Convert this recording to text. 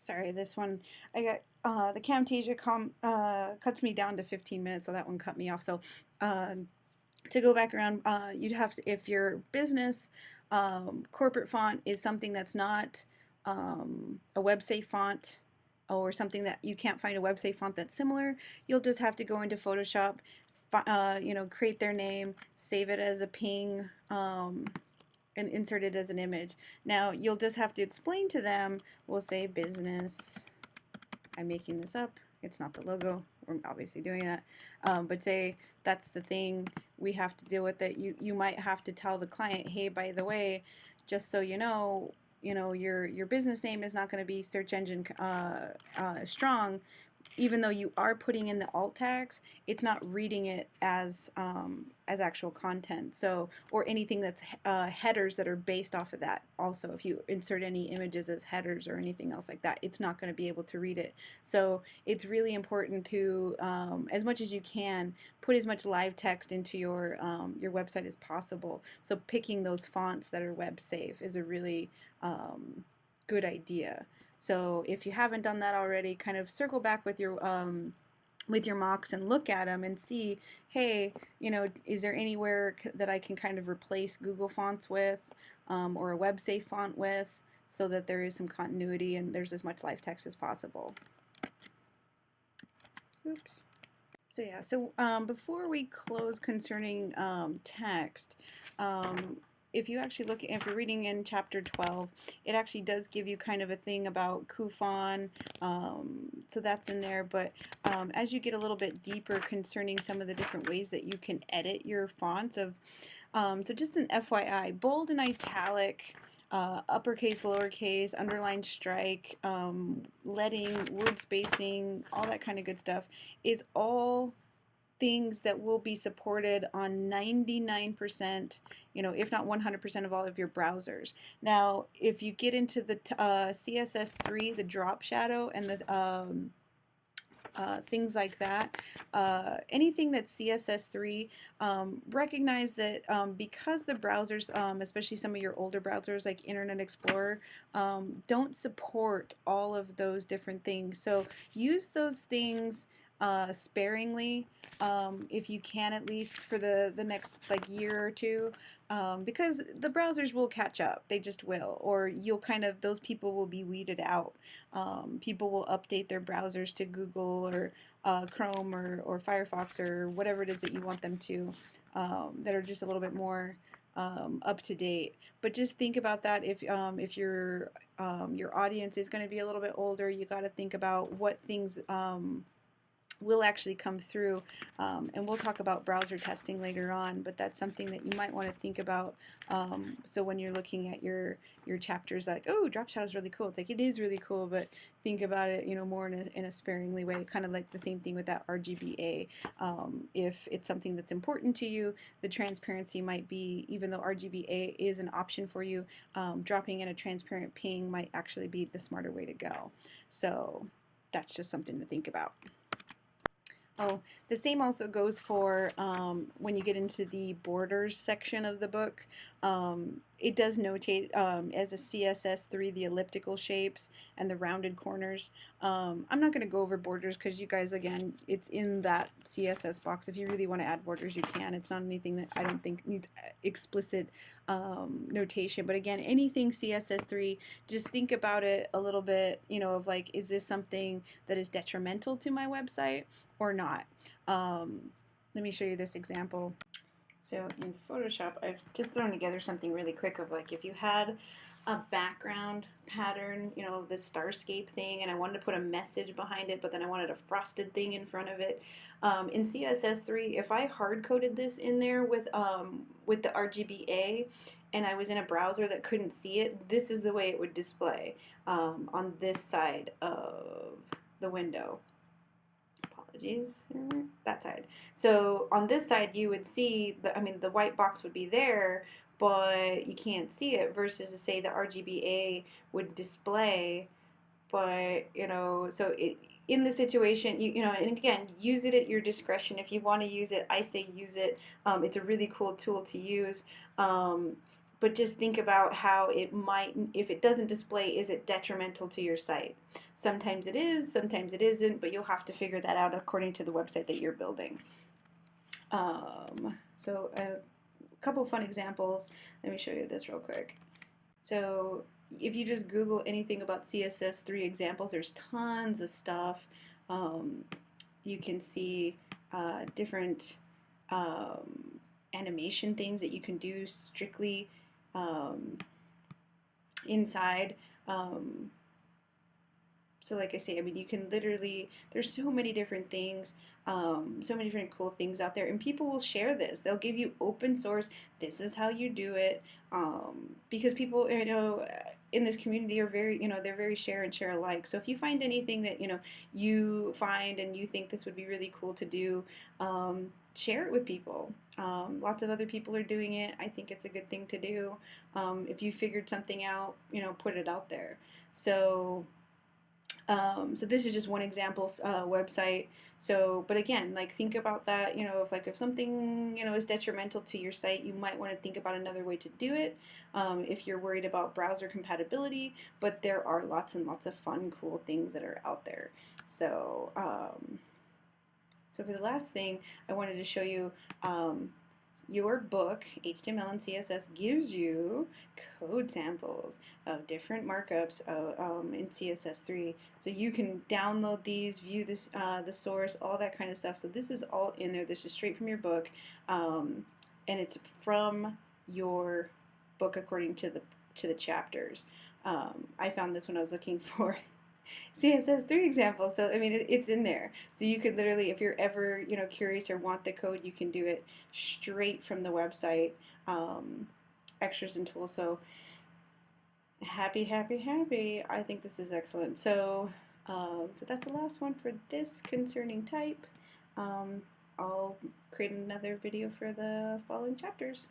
Sorry, this one, I got the Camtasia cuts me down to 15 minutes, so that one cut me off. So to go back around, you'd have to, if your business corporate font is something that's not a web-safe font, or something that you can't find a web-safe font that's similar, you'll just have to go into Photoshop, create their name, save it as a ping, and insert it as an image. Now you'll just have to explain to them, we'll say business, I'm making this up, it's not the logo, we're obviously doing that, but say that's the thing, we have to deal with it. You might have to tell the client, hey, by the way, just so your business name is not going to be search engine strong, even though you are putting in the alt tags, it's not reading it as actual content. So, or anything that's headers that are based off of that. Also, if you insert any images as headers or anything else like that, it's not going to be able to read it. So it's really important to, as much as you can, put as much live text into your website as possible. So picking those fonts that are web safe is a really good idea. So if you haven't done that already, kind of circle back with your mocks and look at them and see, hey, is there anywhere that I can kind of replace Google Fonts with, or a web-safe font with, so that there is some continuity and there's as much live text as possible. Oops. So yeah, before we close concerning text, if you actually look, if you're reading in chapter 12, it actually does give you kind of a thing about Kufon, so that's in there, but as you get a little bit deeper concerning some of the different ways that you can edit your fonts so just an FYI, bold and italic, uppercase, lowercase, underline, strike, leading, word spacing, all that kind of good stuff is all things that will be supported on 99%, if not 100% of all of your browsers. Now, if you get into the CSS3, the drop shadow, and the things like that, anything that's CSS3, recognize that because the browsers, especially some of your older browsers like Internet Explorer, don't support all of those different things. So use those things sparingly, if you can, at least for the next like year or two, because the browsers will catch up. They just will, or you'll those people will be weeded out. People will update their browsers to Google or Chrome or Firefox or whatever it is that you want them to, that are just a little bit more up to date. But just think about that. If your audience is going to be a little bit older, you got to think about what things will actually come through, and we'll talk about browser testing later on, but that's something that you might want to think about. So when you're looking at your chapters, like, oh, drop shadow is really cool, it's like, it is really cool, but think about it more in a sparingly way, kind of like the same thing with that RGBA. If it's something that's important to you, the transparency might be, even though RGBA is an option for you, dropping in a transparent ping might actually be the smarter way to go. So that's just something to think about. Oh, the same also goes for when you get into the borders section of the book. It does notate as a CSS3 the elliptical shapes and the rounded corners. I'm not going to go over borders because you guys, again, it's in that CSS box. If you really want to add borders, you can. It's not anything that I don't think needs explicit notation. But again, anything CSS3, just think about it a little bit, of like, is this something that is detrimental to my website or not? Let me show you this example. So in Photoshop, I've just thrown together something really quick of like, if you had a background pattern, the starscape thing, and I wanted to put a message behind it, but then I wanted a frosted thing in front of it. In CSS3, if I hard-coded this in there with the RGBA, and I was in a browser that couldn't see it, this is the way it would display on this side of the window. That side. So on this side you would see the white box would be there, but you can't see it, versus to say the RGBA would display, but so in the situation, and again, use it at your discretion. If you want to use it, I say use it. It's a really cool tool to use. but just think about how it might, if it doesn't display, is it detrimental to your site? Sometimes it is, sometimes it isn't, but you'll have to figure that out according to the website that you're building. So a couple fun examples. Let me show you this real quick. So if you just Google anything about CSS3 examples, there's tons of stuff. You can see different animation things that you can do strictly inside. So like I say, I mean, you can literally, there's so many different things, so many different cool things out there, and people will share this. They'll give you open source, this is how you do it, because people, in this community are very, they're very share and share alike. So if you find anything that, you find and you think this would be really cool to do, share it with people. Lots of other people are doing it. I think it's a good thing to do. If you figured something out, put it out there. So this is just one example website. So, but again, like think about that. If something is detrimental to your site, you might want to think about another way to do it. If you're worried about browser compatibility, but there are lots and lots of fun, cool things that are out there. So, so for the last thing, I wanted to show you. Your book, HTML and CSS, gives you code samples of different markups in CSS3. So you can download these, view this, the source, all that kind of stuff. So this is all in there. This is straight from your book, and it's from your book according to the chapters. I found this when I was looking for CSS3 examples. So I mean, it's in there. So you could literally, if you're ever curious or want the code, you can do it straight from the website. Extras and tools. So happy, happy, happy. I think this is excellent. So so that's the last one for this concerning type. I'll create another video for the following chapters.